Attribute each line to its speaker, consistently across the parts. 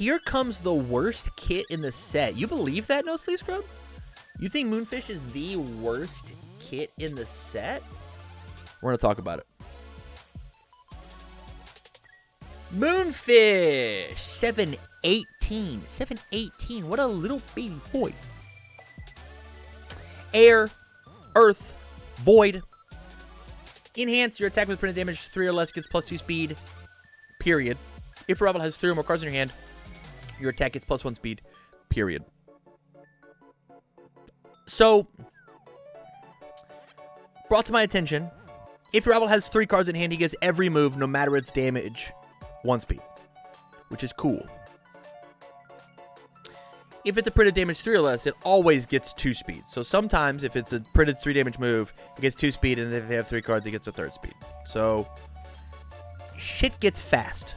Speaker 1: here comes the worst kit in the set. You believe that, No Sleep Scrub? You think Moonfish is the worst kit in the set? We're going to talk about it. Moonfish 718. 718. What a little baby boy. Air, Earth, Void. Enhance your attack with printed damage 3 or less gets +2 speed. Period. If your rival has 3 or more cards in your hand, your attack gets +1 speed. Period. So, brought to my attention, if your rival has 3 cards in hand, he gives every move, no matter its damage, 1 speed, which is cool. If it's a printed damage 3 or less, it always gets 2 speed. So sometimes if it's a printed 3 damage move, it gets 2 speed, and if they have 3 cards, it gets a 3rd speed. So shit gets fast.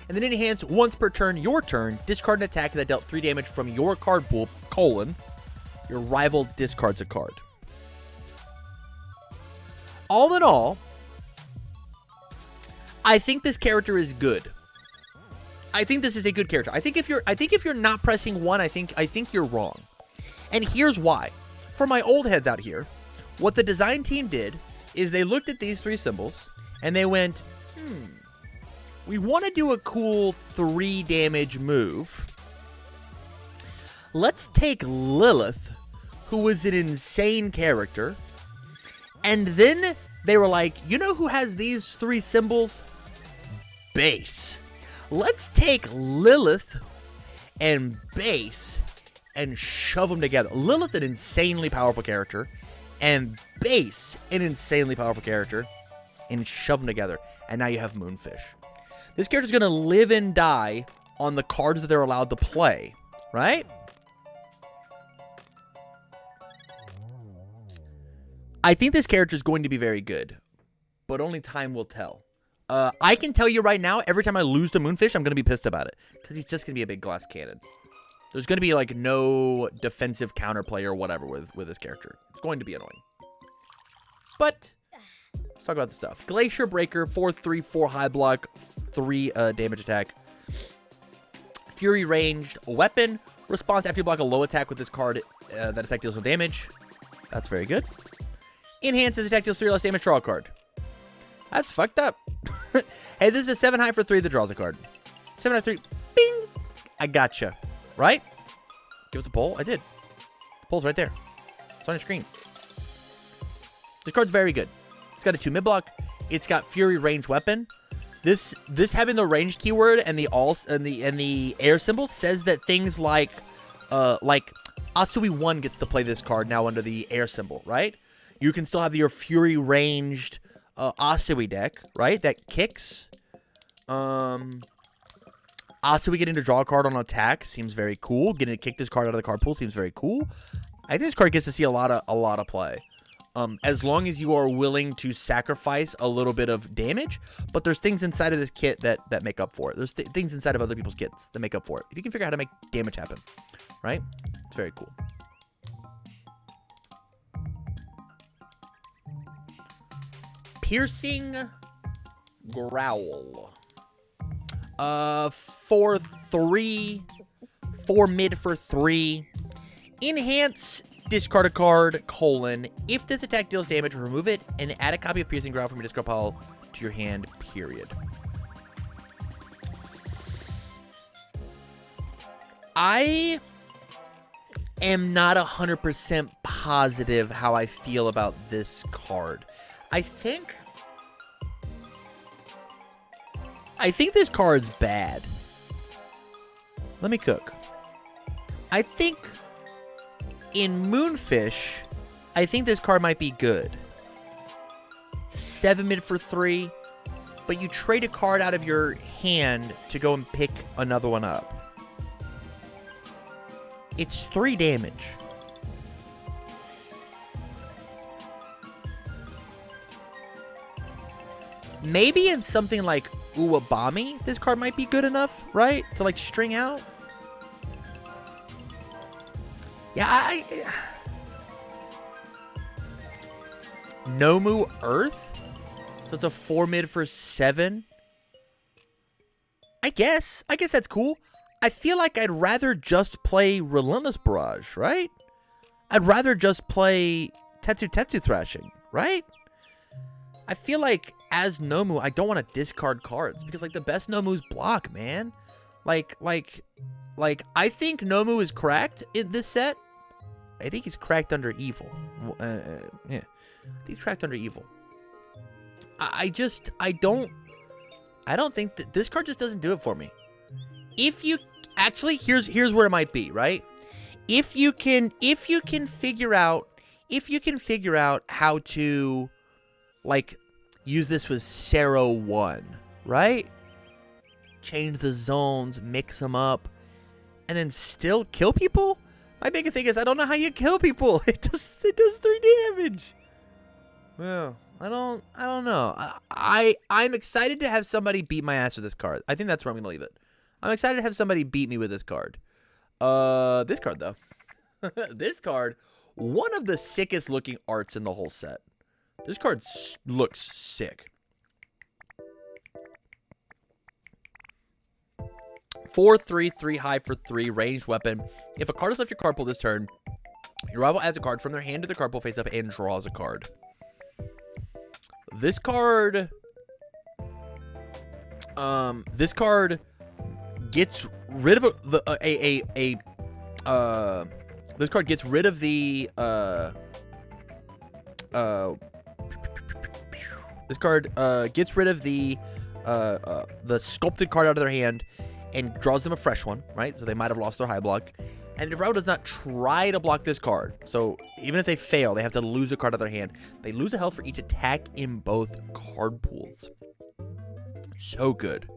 Speaker 1: And then enhance once per turn, your turn, discard an attack that dealt 3 damage from your card pool, your rival discards a card. All in all, I think this character is good. I think this is a good character. I think if you're not pressing 1, I think you're wrong. And here's why. For my old heads out here, what the design team did is they looked at these 3 symbols and they went, we want to do a cool 3 damage move. Let's take Lilith, who was an insane character, and then they were like, you know who has these 3 symbols? Base. Let's take Lilith and Base and shove them together. Lilith, an insanely powerful character, and Base, an insanely powerful character, and shove them together. And now you have Moonfish. This character's going to live and die on the cards that they're allowed to play, right? I think this character is going to be very good, but only time will tell. I can tell you right now, every time I lose to Moonfish, I'm going to be pissed about it. Because he's just going to be a big glass cannon. There's going to be, like, no defensive counterplay or whatever with this character. It's going to be annoying. But, let's talk about the stuff. Glacier Breaker, 4/3, 4 high block, 3 damage attack. Fury ranged weapon. Response after you block a low attack with this card, that attack deals no damage. That's very good. Enhances attack deals 3 or less damage, draw a card. That's fucked up. Hey, this is a 7 high for 3 that draws a card. 7 high 3. Bing! I gotcha. Right? Give us a poll. I did. The poll's right there. It's on your screen. This card's very good. It's got a 2 mid block. It's got Fury range weapon. This having the range keyword and the air symbol says that things like Asui 1 gets to play this card now under the air symbol, right? You can still have your Fury ranged Asui deck, right? That kicks. Asui getting to draw a card on attack seems very cool. Getting to kick this card out of the card pool seems very cool. I think this card gets to see a lot of play. As long as you are willing to sacrifice a little bit of damage, but there's things inside of this kit that make up for it. There's things inside of other people's kits that make up for it. If you can figure out how to make damage happen, right? It's very cool. Piercing Growl. 4/3, 4 mid for 3. Enhance, discard a card, if this attack deals damage, remove it, and add a copy of Piercing Growl from your discard pile to your hand, period. I am not 100% positive how I feel about this card. I think this card's bad. Let me cook. I think in Moonfish, I think this card might be good. 7 mid for 3, but you trade a card out of your hand to go and pick another one up. It's 3 damage. Maybe in something like Uwabami, this card might be good enough, right? To, like, string out. Yeah, Nomu Earth? So it's a 4 mid for 7. I guess that's cool. I feel like I'd rather just play Relentless Barrage, right? I'd rather just play Tetsu Thrashing, right? I feel like as Nomu, I don't want to discard cards because like the best Nomu's block, man. Like I think Nomu is cracked in this set. I think he's cracked under evil. Yeah, I think he's cracked under evil. I don't think that this card just doesn't do it for me. If you actually, here's where it might be, right? If you can figure out how to like use this with Sero 1, right? Change the zones, mix them up, and then still kill people? My biggest thing is I don't know how you kill people. It does 3 damage. Well, I don't know. I'm excited to have somebody beat my ass with this card. I think that's where I'm gonna leave it. I'm excited to have somebody beat me with this card. This card though. This card, one of the sickest looking arts in the whole set. This card looks sick. 4/3, 3 high for 3, ranged weapon. If a card is left your card pool this turn, your rival adds a card from their hand to their card pool face up and draws a card. This card gets rid of this card gets rid of the sculpted card out of their hand and draws them a fresh one, right? So they might have lost their high block. And if rival does not try to block this card, so even if they fail, they have to lose a card out of their hand. They lose a health for each attack in both card pools. So good.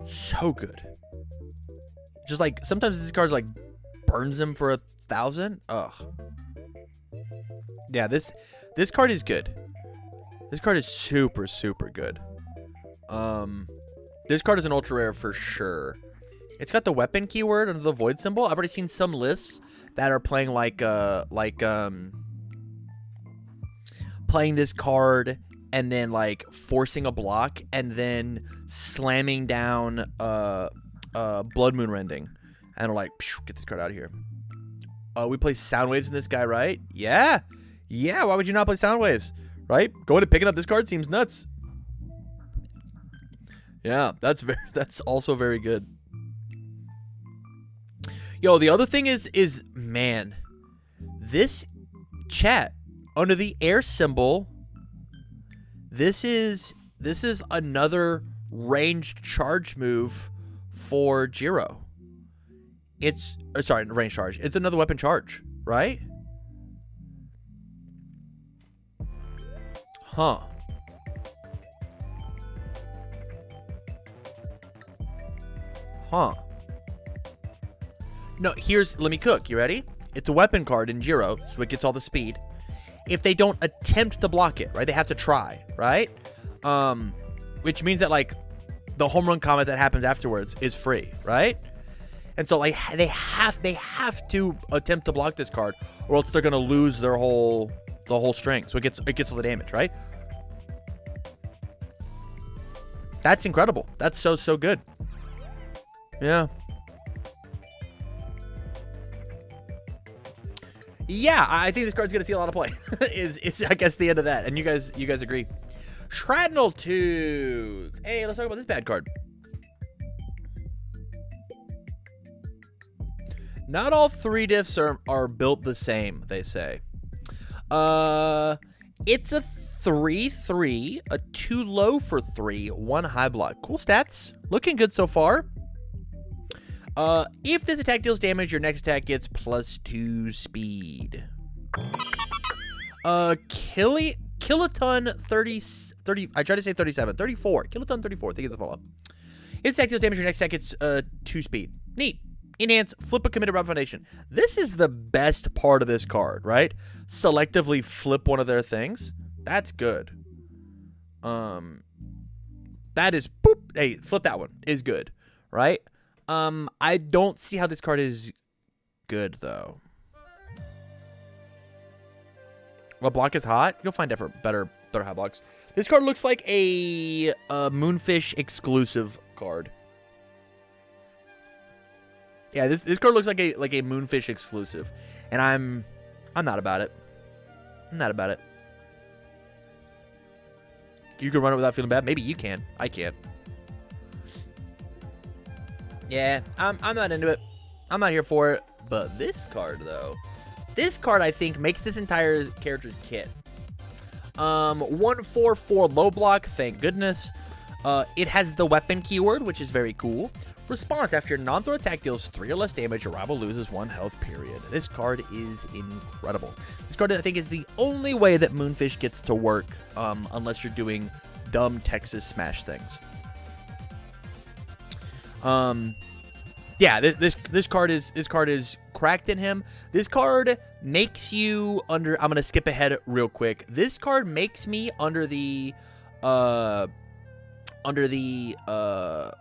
Speaker 1: So good. Just like, sometimes this card like burns them for 1,000. Ugh. Yeah, this card is good. This card is super, super good. This card is an ultra rare for sure. It's got the weapon keyword under the void symbol. I've already seen some lists that are playing playing this card and then like forcing a block and then slamming down Blood Moon Rending, and are like, get this card out of here. We play Sound Waves in this guy, right? Yeah. Why would you not play Sound Waves, right? Going and picking up this card seems nuts. Yeah, that's also very good. Yo, the other thing is man, this chat under the air symbol. This is another ranged charge move for Jiro. It's sorry, range charge. It's another weapon charge, right? Huh. No, let me cook. You ready? It's a weapon card in Jiro, so it gets all the speed. If they don't attempt to block it, right? They have to try, right? Which means that like the home run combat that happens afterwards is free, right? And so like they have to attempt to block this card, or else they're gonna lose the whole string. So it gets all the damage, right? That's incredible. That's so good. Yeah. Yeah, I think this card's gonna see a lot of play. is I guess the end of that. And you guys agree. Shrapnel Tooth. Hey, let's talk about this bad card. Not all 3 diffs are built the same, they say. It's a 3/3, a 2 low for 3, 1 high block. Cool stats. Looking good so far. If this attack deals damage, your next attack gets +2 speed. Kiloton 30, I tried to say 37, 34. Kiloton 34, think of the follow-up. If this attack deals damage, your next attack gets 2 speed. Neat. Enhance, flip a committed route foundation. This is the best part of this card, right? Selectively flip one of their things. That's good. That is, boop. Hey, flip that one is good, right? I don't see how this card is good, though. What block is hot? You'll find better hot blocks. This card looks like a Moonfish exclusive card. Yeah, this card looks like a Moonfish exclusive, and I'm not about it. I'm not about it. You can run it without feeling bad. Maybe you can. I can't. Yeah, I'm not into it. I'm not here for it. But this card, though, this card I think makes this entire character's kit. 1/4/4 low block. Thank goodness. It has the weapon keyword, which is very cool. Response: after your non-throw attack deals 3 or less damage, your rival loses 1 health, period. This card is incredible. This card, I think, is the only way that Moonfish gets to work, unless you're doing dumb Texas Smash things. Yeah, this card is cracked in him. This card makes you I'm gonna skip ahead real quick. This card makes me under the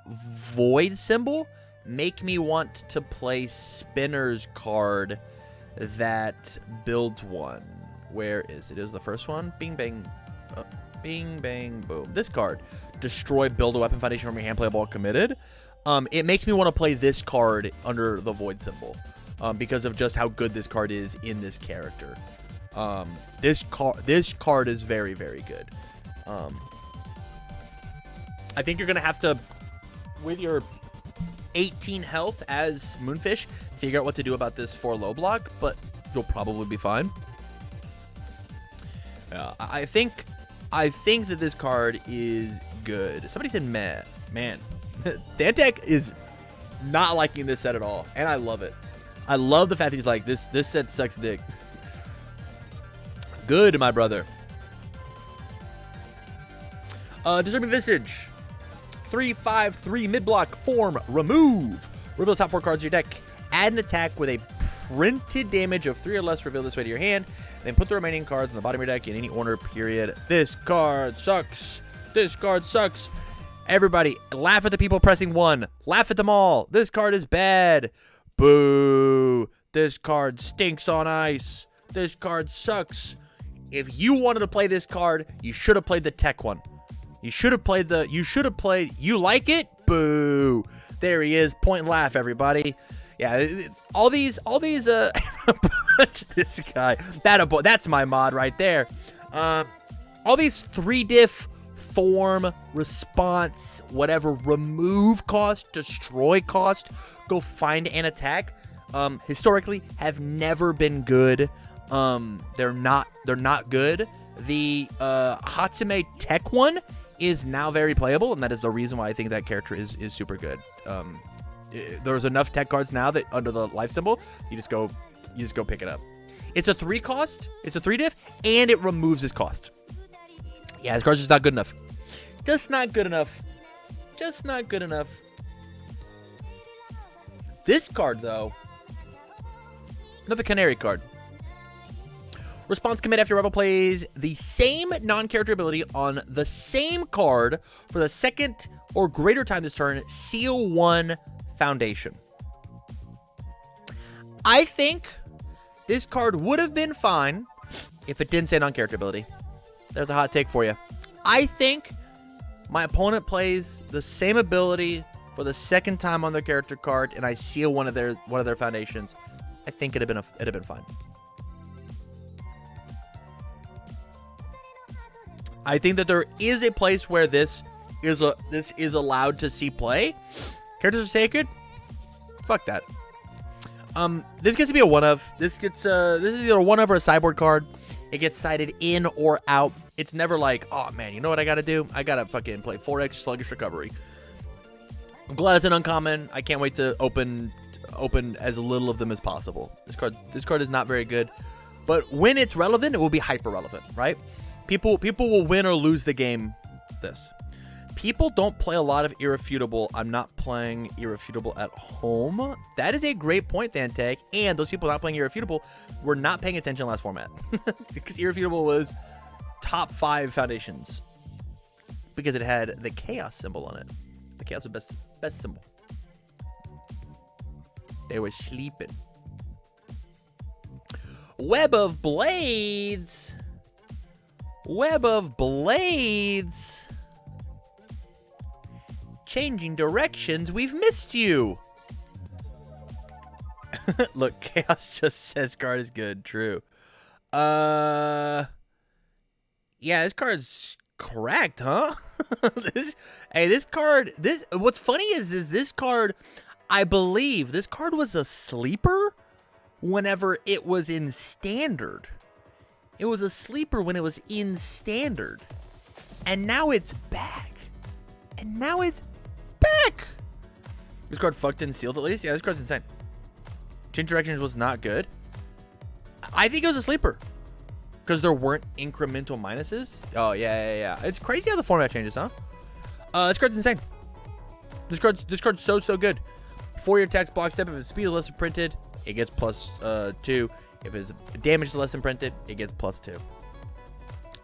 Speaker 1: void symbol, make me want to play Spinner's card that builds one. Where is it? Is the first one? Bing bang, bing bang boom. This card, destroy, build a weapon foundation from your hand, playable, committed. It makes me want to play this card under the void symbol, because of just how good this card is in this character. This card is very, very good. I think you're going to have to, with your 18 health as Moonfish, figure out what to do about this 4 low block, but you'll probably be fine. I think that this card is good. Somebody said meh. Man, Dantec is not liking this set at all, and I love it. I love the fact that he's like, this set sucks dick. Good, my brother. Deserving Visage. 3/5/3 mid-block form. Remove. Reveal the top 4 cards of your deck. Add an attack with a printed damage of 3 or less. Reveal this way to your hand. Then put the remaining cards on the bottom of your deck in any order, period. This card sucks. This card sucks. Everybody, laugh at the people pressing 1. Laugh at them all. This card is bad. Boo. This card stinks on ice. This card sucks. If you wanted to play this card, you should have played the tech one. You should have played you like it? Boo. There he is. Point and laugh, everybody. Yeah, all these punch this guy. That's my mod right there. All these 3-diff form, response, whatever, remove cost, destroy cost, go find an attack, historically have never been good. They're not good. The Hatsume Tech one is now very playable, and that is the reason why I think that character is super good. There's enough tech cards now that under the life symbol, you just go pick it up. It's a 3 cost, it's a 3-diff, and it removes his cost. Yeah, this card's just not good enough. Just not good enough. Just not good enough. This card, though, another Canary card. Response commit: after your rival plays the same non-character ability on the same card for the second or greater time this turn, seal 1 foundation. I think this card would have been fine if it didn't say non-character ability. There's a hot take for you. I think my opponent plays the same ability for the second time on their character card, and I seal one of their foundations. I think it'd have been fine. I think that there is a place where this is allowed to see play. Characters are sacred. Fuck that. This gets to be a one of. This is either a one of or a sideboard card. It gets sided in or out. It's never like, oh man, you know what I gotta do? I gotta fucking play 4x Sluggish Recovery. I'm glad it's an uncommon. I can't wait to open as little of them as possible. This card is not very good, but when it's relevant, it will be hyper relevant, right? People will win or lose the game. People don't play a lot of Irrefutable. I'm not playing Irrefutable at home. That is a great point, Thantech. And those people not playing Irrefutable were not paying attention last format. Because Irrefutable was top 5 foundations. Because it had the Chaos symbol on it. The Chaos was best symbol. They were sleeping. Web of Blades. Web of Blades. changing directions. We've missed you. Look, Chaos just says card is good. True. Yeah, this card's correct, huh? This card, what's funny is this card, I believe this card was a sleeper whenever it was in standard. It was a sleeper when it was in standard. And now it's back. This card fucked and sealed at least. Yeah, this card's insane. Change directions was not good. I think it was a sleeper. Because there weren't incremental minuses. Oh, yeah. It's crazy how the format changes, huh? This card's insane. This card's so good. 4-year attacks, block step. If its speed is less than printed, it gets +2. If its damage is less than printed, it gets +2.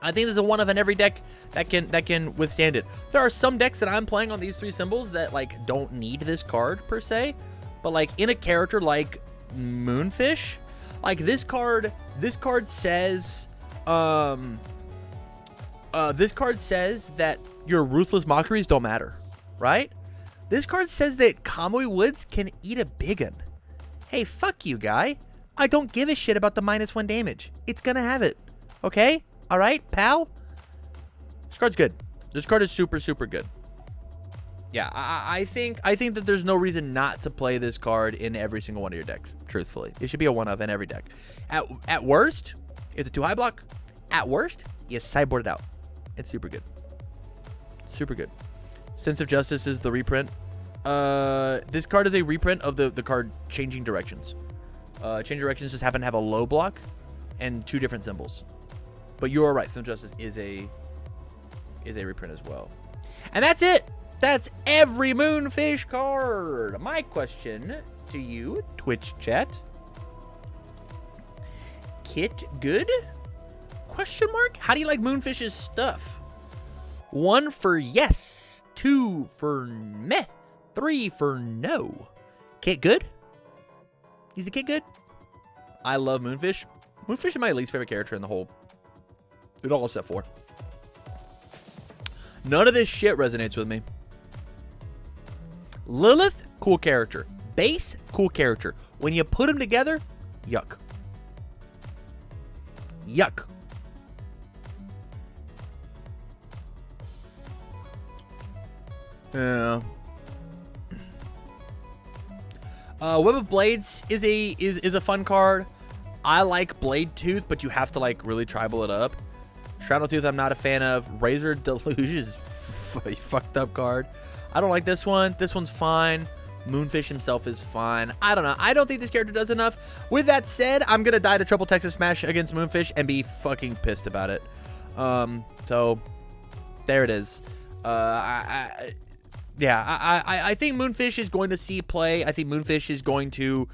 Speaker 1: I think there's a one of in every deck that can withstand it. There are some decks that I'm playing on these 3 symbols that like don't need this card per se, but like in a character like Moonfish, like this card says that your ruthless mockeries don't matter, right? This card says that Kamui Woods can eat a biggin. Hey, fuck you, guy. I don't give a shit about the -1 damage. It's gonna have it. Okay? Alright, pal? This card's good. This card is super good. Yeah, I think that there's no reason not to play this card in every single one of your decks, truthfully. It should be a one of in every deck. At worst, it's a 2-high block. At worst, you sideboard it out. It's super good. Super good. Sense of Justice is the reprint. This card is a reprint of the card Changing Directions. Changing Directions just happen to have a low block and 2 different symbols. But you are right, Sense of Justice is a reprint as well. And that's it. That's every Moonfish card. My question to you, Twitch chat. Kit good? Question mark? How do you like Moonfish's stuff? 1 for yes. 2 for meh. 3 for no. Kit good? He's a kit good? I love Moonfish. Moonfish is my least favorite character in the whole. In all of set 4. None of this shit resonates with me. Lilith, cool character. Base, cool character. When you put them together, yuck. Yuck. Yeah. Web of Blades is a fun card. I like Blade Tooth, but you have to like really tribal it up. Shroud of Tooth I'm not a fan of. Razor Deluge is a fucked up card. I don't like this one. This one's fine. Moonfish himself is fine. I don't know. I don't think this character does enough. With that said, I'm going to die to Triple Texas Smash against Moonfish and be fucking pissed about it. So, there it is. I think Moonfish is going to see play. I think Moonfish is going to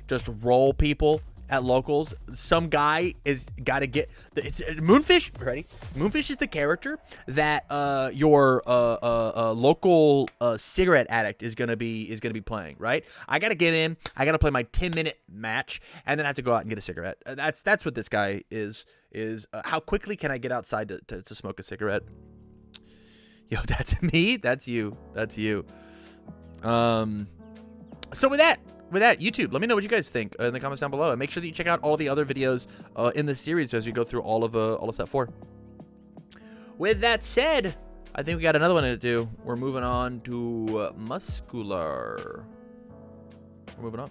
Speaker 1: just roll people at locals. Some guy is got to get it's Moonfish. Ready? Moonfish is the character that your local cigarette addict is gonna be playing. Right? I gotta get in. I gotta play my 10-minute match, and then I have to go out and get a cigarette. That's what this guy is. How quickly can I get outside to smoke a cigarette? Yo, that's me. That's you. So with that, YouTube, let me know what you guys think in the comments down below, and make sure that you check out all the other videos in this series as we go through all of set 4. With that said, I think we got another one to do. We're moving on to Muscular. We're moving on.